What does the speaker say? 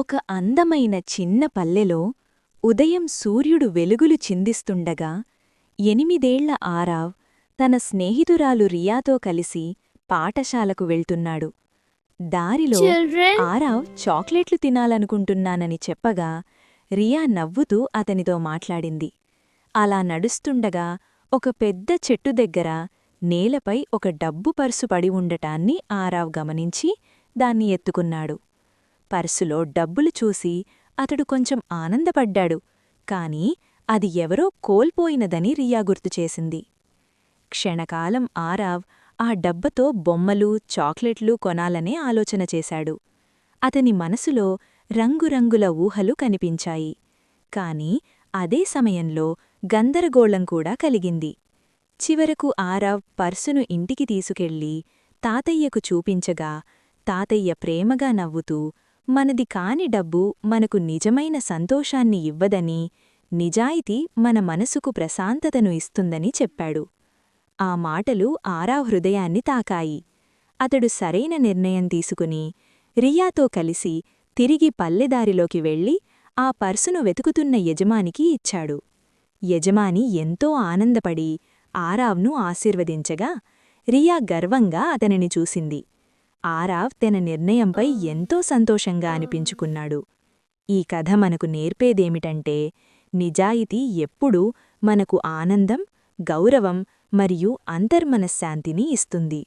ఒక అందమైన చిన్న పల్లెలో ఉదయం సూర్యుడు వెలుగులు చిందిస్తుండగా 8 ఏళ్ల ఆరావ్ తన స్నేహితురాలు రియాతో కలిసి పాఠశాలకు వెళ్తున్నాడు. దారిలో Children, ఆరావ్ చాక్లెట్లు తినాలనుకుంటున్నానని చెప్పగా రియా నవ్వుతూ అతనితో మాట్లాడింది. అలా నడుస్తుండగా ఒక పెద్ద చెట్టు దగ్గర నేలపై ఒక డబ్బు పర్సు పడి ఉండటాన్ని ఆరావ్ గమనించి దాన్ని ఎత్తుకున్నాడు. పర్సులో డబ్బులు చూసి అతడు కొంచెం ఆనందపడ్డాడు, కాని అది ఎవరో కోల్పోయినదని రియా గుర్తుచేసింది. క్షణకాలం ఆరావ్ ఆ డబ్బతో బొమ్మలు, చాక్లెట్లు కొనాలనే ఆలోచన చేశాడు. అతని మనసులో రంగురంగుల ఊహలు కనిపించాయి. కాని అదే సమయంలో గందరగోళం కూడా కలిగింది. చివరకు ఆరావ్ పర్సును ఇంటికి తీసుకెళ్ళి తాతయ్యకు చూపించగా తాతయ్య ప్రేమగా నవ్వుతూ, మనది కాని డబ్బు మనకు నిజమైన సంతోషాన్ని ఇవ్వదని, నిజాయితీ మన మనసుకు ప్రశాంతతను ఇస్తుందని చెప్పాడు. ఆ మాటలు ఆరావ్ హృదయాన్ని తాకాయి. అతడు సరైన నిర్ణయం తీసుకుని రియాతో కలిసి తిరిగి పల్లెదారిలోకి వెళ్ళి ఆ పర్సును వెతుకుతున్న యజమానికి ఇచ్చాడు. యజమాని ఎంతో ఆనందపడి ఆరావ్ను ఆశీర్వదించగా రియా గర్వంగా అతనిని చూసింది. ఆరావ్ తన నిర్ణయంపై ఎంతో సంతోషంగా అనిపించుకున్నాడు. ఈ కథ మనకు నేర్పేదేమిటంటే, నిజాయితీ ఎప్పుడూ మనకు ఆనందం, గౌరవం మరియు అంతర్మనశ్శాంతిని ఇస్తుంది.